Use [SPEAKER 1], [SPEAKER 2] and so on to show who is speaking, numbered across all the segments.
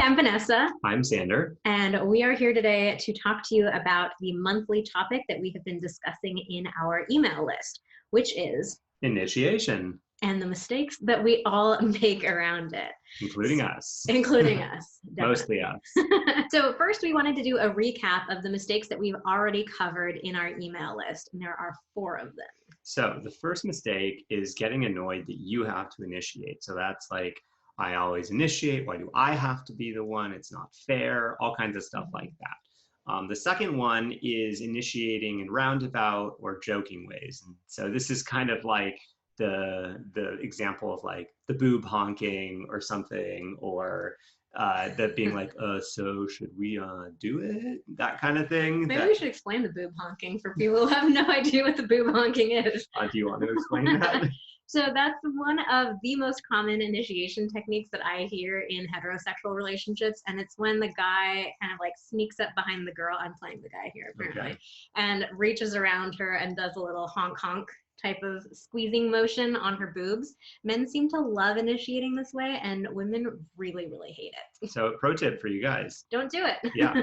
[SPEAKER 1] I'm Vanessa,
[SPEAKER 2] I'm Sander.
[SPEAKER 1] and we are here today to talk to you about the monthly topic that we have been discussing in our email list, which is
[SPEAKER 2] Initiation,
[SPEAKER 1] and the mistakes that we all make around it,
[SPEAKER 2] including us.
[SPEAKER 1] including us,
[SPEAKER 2] Mostly
[SPEAKER 1] definitely.
[SPEAKER 2] us.
[SPEAKER 1] So first, we wanted to do a recap of the mistakes that we've already covered in our email list, and there are 4 of them.
[SPEAKER 2] So the first mistake is getting annoyed that you have to initiate. So that's like, I always initiate. Why do I have to be the one? It's not fair. All kinds of stuff like that. The second one is initiating in roundabout or joking ways. And so this is kind of like the example of like the boob honking or something, or that being like, so should we do it? That kind of thing.
[SPEAKER 1] Maybe we should explain the boob honking for people who have no idea what the boob honking is.
[SPEAKER 2] Do you want to explain that?
[SPEAKER 1] So that's one of the most common initiation techniques that I hear in heterosexual relationships. And it's when the guy kind of like sneaks up behind the girl, I'm playing the guy here apparently, and reaches around her and does a little honk honk type of squeezing motion on her boobs. Men seem to love initiating this way, and women really, really hate it.
[SPEAKER 2] So pro tip for you guys.
[SPEAKER 1] Don't do it.
[SPEAKER 2] Yeah.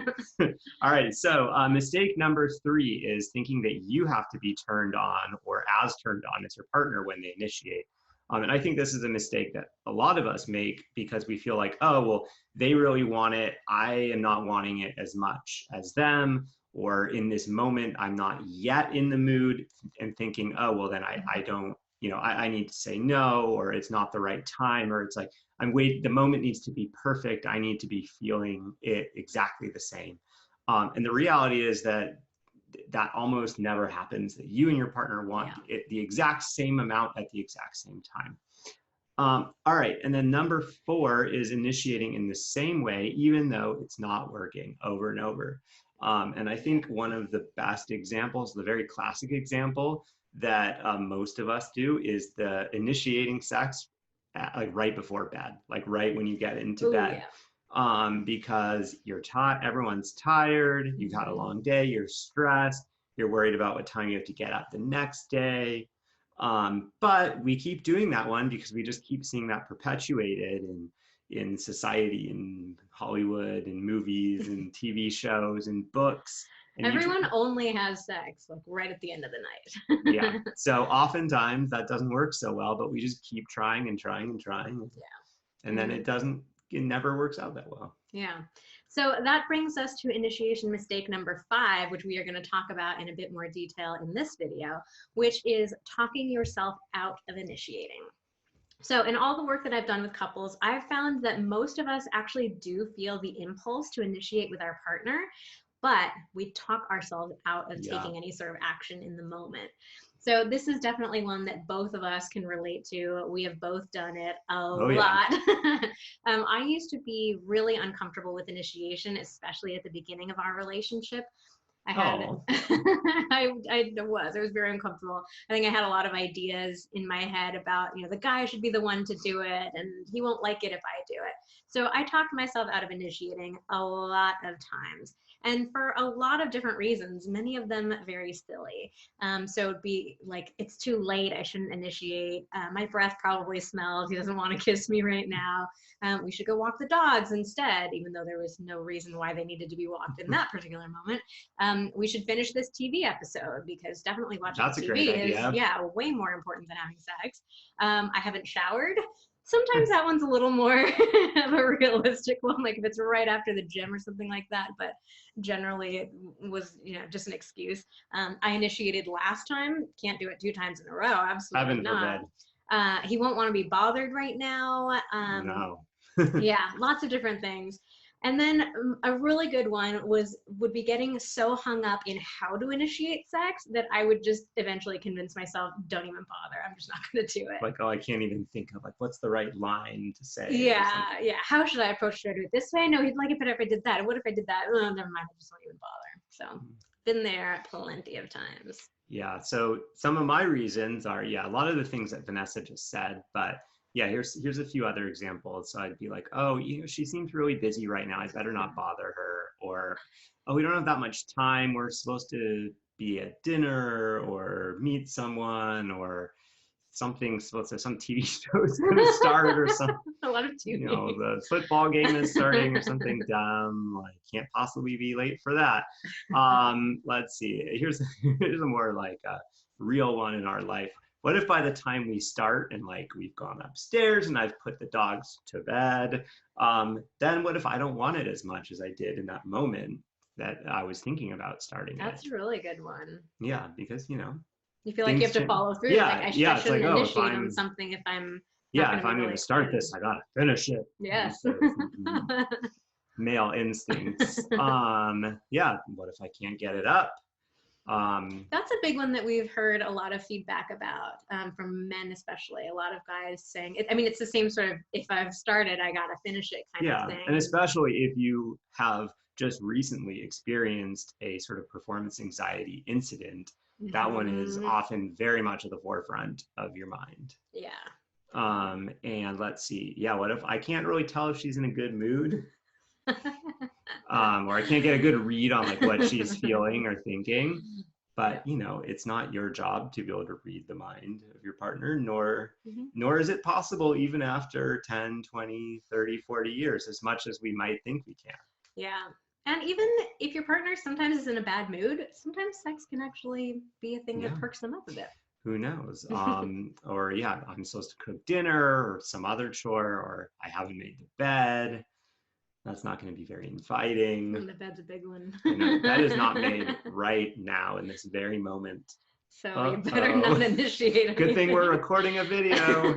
[SPEAKER 2] All right. So mistake number 3 is thinking that you have to be turned on or as turned on as your partner when they initiate. And I think this is a mistake that a lot of us make because we feel like, oh, well, they really want it. I am not wanting it as much as them. Or in this moment, I'm not yet in the mood, and thinking, oh, well, then I don't, I need to say no, or it's not the right time, or it's like, the moment needs to be perfect. I need to be feeling it exactly the same. And the reality is that almost never happens, that you and your partner want it the exact same amount at the exact same time. All right, and then number 4 is initiating in the same way, even though it's not working over and over. And I think one of the best examples, the very classic example that most of us do, is the initiating sex like right before bed, like right when you get into bed. Because you're tired, everyone's tired, you've had a long day, you're stressed, you're worried about what time you have to get up the next day. But we keep doing that one because we just keep seeing that perpetuated in society, in Hollywood, and movies, and TV shows, and books. And
[SPEAKER 1] everyone only has sex like right at the end of the night.
[SPEAKER 2] Yeah. So oftentimes that doesn't work so well, but we just keep trying and trying and trying. Yeah. And then it never works out that well.
[SPEAKER 1] Yeah. So that brings us to initiation mistake number 5, which we are going to talk about in a bit more detail in this video, which is talking yourself out of initiating. So in all the work that I've done with couples, I've found that most of us actually do feel the impulse to initiate with our partner, but we talk ourselves out of taking any sort of action in the moment. So this is definitely one that both of us can relate to. We have both done it a lot. I used to be really uncomfortable with initiation, especially at the beginning of our relationship. I was very uncomfortable. I think I had a lot of ideas in my head about, the guy should be the one to do it, and he won't like it if I do it. So I talked myself out of initiating a lot of times, and for a lot of different reasons, many of them very silly. So it'd be like, it's too late, I shouldn't initiate. My breath probably smells, he doesn't want to kiss me right now. We should go walk the dogs instead, even though there was no reason why they needed to be walked in that particular moment. We should finish this TV episode, because definitely watching TV is way more important than having sex. I haven't showered. Sometimes that one's a little more of a realistic one, like if it's right after the gym or something like that, but generally it was, just an excuse. I initiated last time, can't do it 2 times in a row, absolutely not. He won't want to be bothered right now.
[SPEAKER 2] No.
[SPEAKER 1] Yeah, lots of different things. And then a really good one would be getting so hung up in how to initiate sex that I would just eventually convince myself, don't even bother. I'm just not going to do it.
[SPEAKER 2] Like, oh, I can't even think of what's the right line to say.
[SPEAKER 1] Yeah. How should I approach it? Should I do it this way? No, he'd like it better if I did that. What if I did that? Oh, never mind. I just won't even bother. So been there plenty of times.
[SPEAKER 2] Yeah. So some of my reasons are, a lot of the things that Vanessa just said, but here's a few other examples. So I'd be like, oh, she seems really busy right now, I better not bother her. Or, oh, we don't have that much time, we're supposed to be at dinner or meet someone, or something, let's say some TV show is going to start or some,
[SPEAKER 1] A lot of TV.
[SPEAKER 2] you know, the football game is starting or something dumb, like can't possibly be late for that. Let's see, here's a more like a real one in our life. What if by the time we start and like we've gone upstairs and I've put the dogs to bed, then what if I don't want it as much as I did in that moment that I was thinking about starting
[SPEAKER 1] That's
[SPEAKER 2] it?
[SPEAKER 1] a really good one.
[SPEAKER 2] Yeah, because, you know,
[SPEAKER 1] You feel like you
[SPEAKER 2] things
[SPEAKER 1] have to
[SPEAKER 2] change.
[SPEAKER 1] follow through.
[SPEAKER 2] Yeah,
[SPEAKER 1] Like I
[SPEAKER 2] it's
[SPEAKER 1] shouldn't
[SPEAKER 2] like, oh,
[SPEAKER 1] initiate on something if I'm
[SPEAKER 2] yeah,
[SPEAKER 1] not
[SPEAKER 2] if
[SPEAKER 1] gonna be
[SPEAKER 2] I'm going
[SPEAKER 1] really
[SPEAKER 2] to start
[SPEAKER 1] excited.
[SPEAKER 2] this, I gotta finish it.
[SPEAKER 1] Yes.
[SPEAKER 2] Instead of male instincts. Yeah, what if I can't get it up?
[SPEAKER 1] That's a big one that we've heard a lot of feedback about from men, especially. A lot of guys saying, I mean, it's the same sort of if I've started, I gotta finish it kind of thing.
[SPEAKER 2] And especially if you have just recently experienced a sort of performance anxiety incident, that one is often very much at the forefront of your mind.
[SPEAKER 1] Yeah.
[SPEAKER 2] And let's see, yeah, what if I can't really tell if she's in a good mood? Or I can't get a good read on like what she's feeling or thinking. But you know, it's not your job to be able to read the mind of your partner, nor is it possible even after 10, 20, 30, 40 years, as much as we might think we can.
[SPEAKER 1] Yeah. And even if your partner sometimes is in a bad mood, sometimes sex can actually be a thing that perks them up a bit.
[SPEAKER 2] Who knows? Or yeah, I'm supposed to cook dinner or some other chore, or I haven't made the bed. That's not going to be very inviting.
[SPEAKER 1] And the bed's a big one.
[SPEAKER 2] The bed is not made right now in this very moment.
[SPEAKER 1] So you better not initiate it.
[SPEAKER 2] Good thing we're recording a video.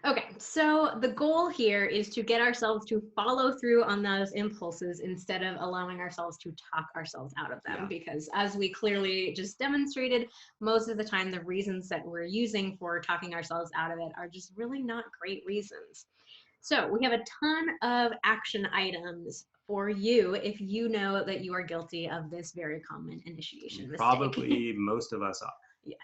[SPEAKER 1] Okay, so the goal here is to get ourselves to follow through on those impulses instead of allowing ourselves to talk ourselves out of them. Because as we clearly just demonstrated, most of the time the reasons that we're using for talking ourselves out of it are just really not great reasons. So we have a ton of action items for you if you know that you are guilty of this very common initiation mistake.
[SPEAKER 2] Probably most of us are.
[SPEAKER 1] Yes.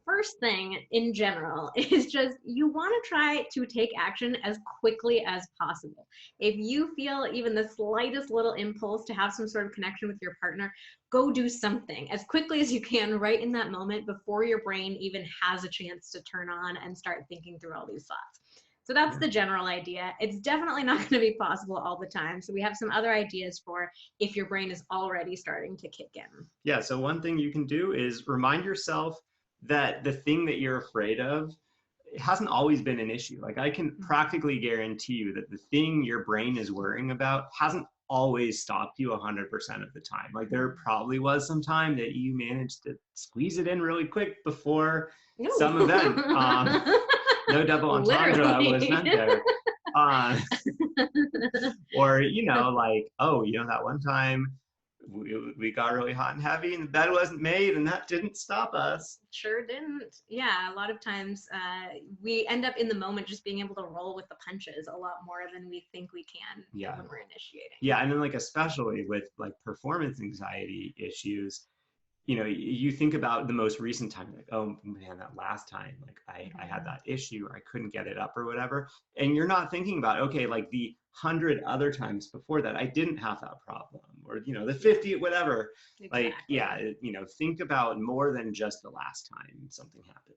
[SPEAKER 1] First thing in general is just you want to try to take action as quickly as possible. If you feel even the slightest little impulse to have some sort of connection with your partner, go do something as quickly as you can right in that moment before your brain even has a chance to turn on and start thinking through all these thoughts. So that's the general idea. It's definitely not going to be possible all the time. So we have some other ideas for if your brain is already starting to kick in.
[SPEAKER 2] Yeah, so one thing you can do is remind yourself that the thing that you're afraid of, it hasn't always been an issue. Like I can practically guarantee you that the thing your brain is worrying about hasn't always stopped you 100% of the time. Like there probably was some time that you managed to squeeze it in really quick before some event. No double entendre was meant there. Or, you know, like, oh, you know, that one time we got really hot and heavy and the bed wasn't made and that didn't stop us.
[SPEAKER 1] Sure didn't. Yeah, a lot of times we end up in the moment just being able to roll with the punches a lot more than we think we can when we're initiating.
[SPEAKER 2] Yeah, and then like especially with like performance anxiety issues, you know, you think about the most recent time, like, oh man, that last time, like I had that issue or I couldn't get it up or whatever. And you're not thinking about, okay, like the 100 other times before that, I didn't have that problem, or, you know, the 50, whatever. Exactly. Like, yeah, you know, think about more than just the last time something happened.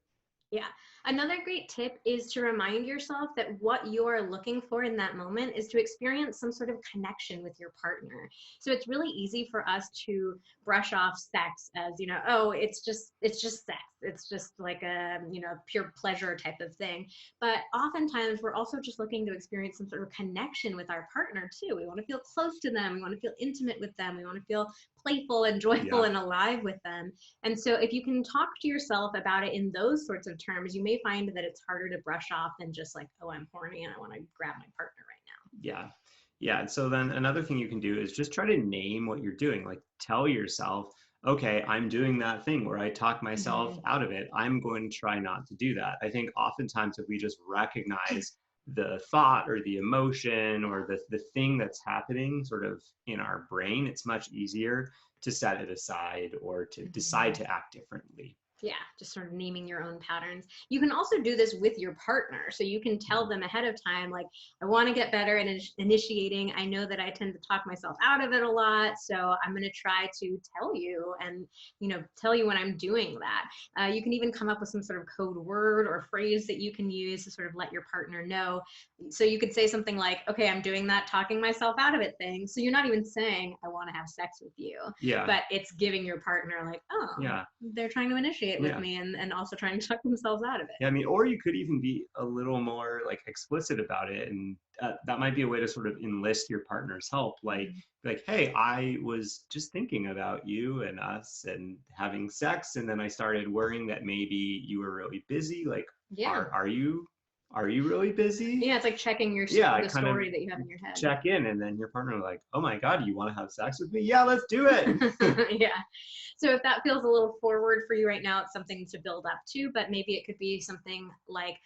[SPEAKER 1] Yeah. Another great tip is to remind yourself that what you are looking for in that moment is to experience some sort of connection with your partner. So it's really easy for us to brush off sex as, you know, oh, it's just sex. It's just like a, you know, pure pleasure type of thing. But oftentimes we're also just looking to experience some sort of connection with our partner too. We want to feel close to them. We want to feel intimate with them. We want to feel playful and joyful and alive with them. And so if you can talk to yourself about it in those sorts of terms, you may find that it's harder to brush off than just like, oh, I'm horny and I want to grab my partner right now.
[SPEAKER 2] Yeah. Yeah. And so then another thing you can do is just try to name what you're doing. Like tell yourself, okay, I'm doing that thing where I talk myself out of it. I'm going to try not to do that. I think oftentimes if we just recognize the thought or the emotion or the thing that's happening sort of in our brain, it's much easier to set it aside or to decide to act differently.
[SPEAKER 1] Yeah, just sort of naming your own patterns. You can also do this with your partner. So you can tell them ahead of time, like, I want to get better at initiating. I know that I tend to talk myself out of it a lot. So I'm going to try to tell you and, tell you when I'm doing that. You can even come up with some sort of code word or phrase that you can use to sort of let your partner know. So you could say something like, okay, I'm doing that talking myself out of it thing. So you're not even saying, I want to have sex with you,
[SPEAKER 2] Yeah.
[SPEAKER 1] but it's giving your partner like, oh,
[SPEAKER 2] Yeah.
[SPEAKER 1] they're trying to initiate with
[SPEAKER 2] Yeah.
[SPEAKER 1] me and also trying to talk themselves out of it.
[SPEAKER 2] Yeah, I mean, or you could even be a little more like explicit about it, and that might be a way to sort of enlist your partner's help. Like, hey, I was just thinking about you and us and having sex, and then I started worrying that maybe you were really busy. Like,
[SPEAKER 1] Yeah.
[SPEAKER 2] are you really busy?
[SPEAKER 1] Yeah, it's like checking
[SPEAKER 2] Yeah,
[SPEAKER 1] the
[SPEAKER 2] kind of
[SPEAKER 1] story that you have in your head.
[SPEAKER 2] check in, and then your partner like, oh my God, you want to have sex with me? Yeah, let's do it.
[SPEAKER 1] Yeah. So if that feels a little forward for you right now, it's something to build up to, but maybe it could be something like,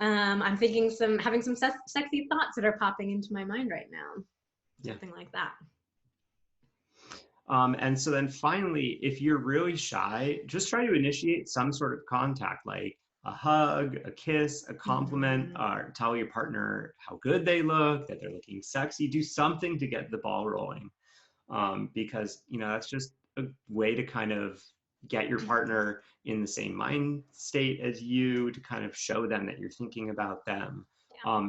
[SPEAKER 1] I'm thinking having some sexy thoughts that are popping into my mind right now.
[SPEAKER 2] Yeah.
[SPEAKER 1] Something like that.
[SPEAKER 2] And so then finally, if you're really shy, just try to initiate some sort of contact, like a hug, a kiss, a compliment, or tell your partner how good they look, that they're looking sexy. Do something to get the ball rolling, because that's just a way to kind of get your partner in the same mind state as you, to kind of show them that you're thinking about them.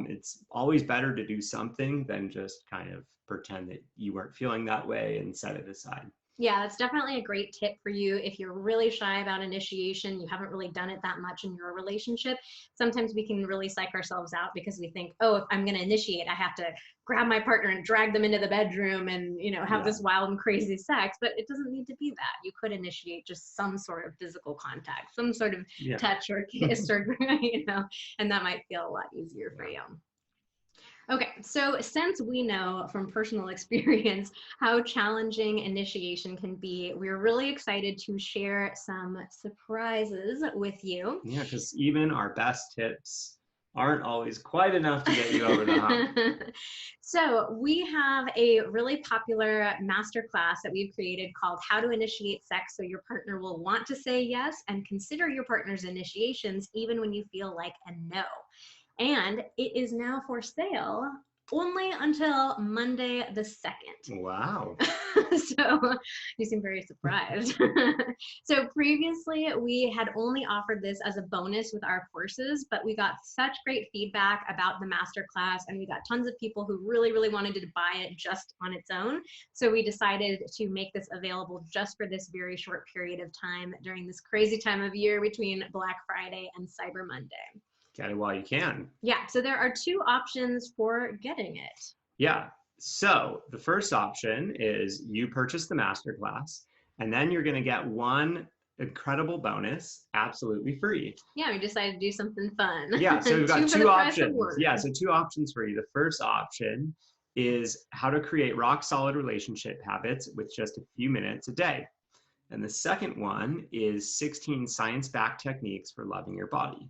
[SPEAKER 2] It's always better to do something than just kind of pretend that you weren't feeling that way and set it aside.
[SPEAKER 1] Yeah, that's definitely a great tip for you if you're really shy about initiation, you haven't really done it that much in your relationship. Sometimes we can really psych ourselves out because we think, oh, if I'm going to initiate, I have to grab my partner and drag them into the bedroom and, have this wild and crazy sex, but it doesn't need to be that. You could initiate just some sort of physical contact, some sort of touch or kiss or, and that might feel a lot easier for you. Okay, so since we know from personal experience how challenging initiation can be, we're really excited to share some surprises with you.
[SPEAKER 2] Yeah, because even our best tips aren't always quite enough to get you over the hump.
[SPEAKER 1] So we have a really popular masterclass that we've created called How to Initiate Sex So Your Partner Will Want to Say Yes and Consider Your Partner's Initiations Even When You Feel Like a No. And it is now for sale only until Monday the 2nd.
[SPEAKER 2] Wow.
[SPEAKER 1] So you seem very surprised. So previously we had only offered this as a bonus with our courses, but we got such great feedback about the masterclass and we got tons of people who really, really wanted to buy it just on its own. So we decided to make this available just for this very short period of time during this crazy time of year between Black Friday and Cyber Monday.
[SPEAKER 2] Get it while you can.
[SPEAKER 1] Yeah, so there are two options for getting it.
[SPEAKER 2] Yeah, so the first option is you purchase the masterclass, and then you're going to get one incredible bonus absolutely free.
[SPEAKER 1] Yeah, we decided to do something fun.
[SPEAKER 2] Yeah, so we've got two options. Yeah, so two options for you. The first option is how to create rock solid relationship habits with just a few minutes a day. And the second one is 16 science-backed techniques for loving your body.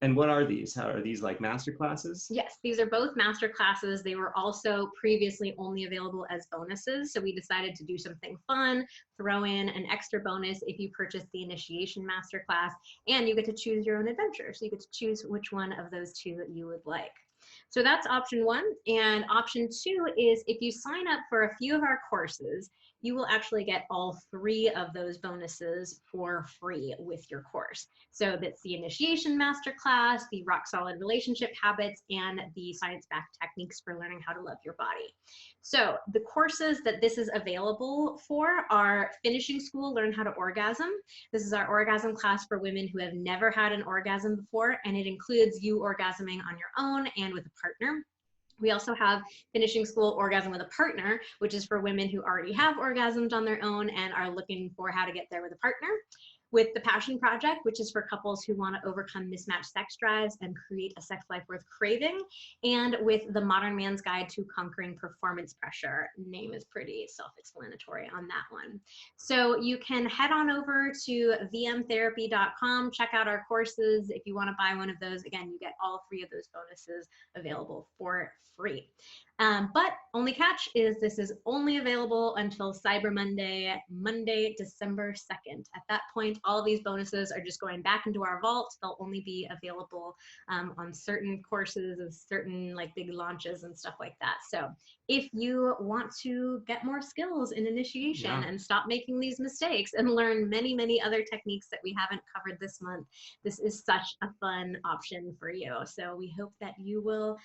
[SPEAKER 2] And what are these? How are these like master classes?
[SPEAKER 1] Yes, these are both master classes. They were also previously only available as bonuses. So we decided to do something fun, throw in an extra bonus if you purchase the initiation master class, and you get to choose your own adventure. So you get to choose which one of those two you would like. So that's option one. And option two is if you sign up for a few of our courses, you will actually get all three of those bonuses for free with your course. So that's the initiation masterclass, the rock solid relationship habits, and the science-backed techniques for learning how to love your body. So the courses that this is available for are Finishing School, Learn How to Orgasm. This is our orgasm class for women who have never had an orgasm before, and it includes you orgasming on your own and with a partner. We also have Finishing School Orgasm with a Partner, which is for women who already have orgasmed on their own and are looking for how to get there with a partner. With the Passion Project, which is for couples who want to overcome mismatched sex drives and create a sex life worth craving. And with the Modern Man's Guide to Conquering Performance Pressure. Name is pretty self-explanatory on that one. So you can head on over to vmtherapy.com, check out our courses. If you want to buy one of those, again, you get all three of those bonuses available for free. But only catch is this is only available until Cyber Monday, Monday, December 2nd. At that point, all of these bonuses are just going back into our vault. They'll only be available on certain courses and certain like big launches and stuff like that. So if you want to get more skills in initiation and stop making these mistakes and learn many, many other techniques that we haven't covered this month, this is such a fun option for you. So we hope that you will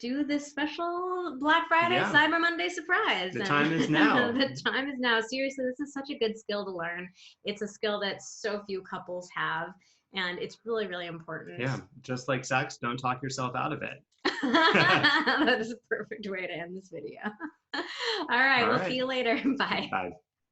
[SPEAKER 1] do this special Black Friday, Cyber Monday surprise.
[SPEAKER 2] The time is now.
[SPEAKER 1] The time is now. Seriously, this is such a good skill to learn. It's a skill that so few couples have, and it's really, really important.
[SPEAKER 2] Yeah, just like sex, don't talk yourself out of it.
[SPEAKER 1] That is a perfect way to end this video. All right, we'll see you later. Bye.
[SPEAKER 2] Bye.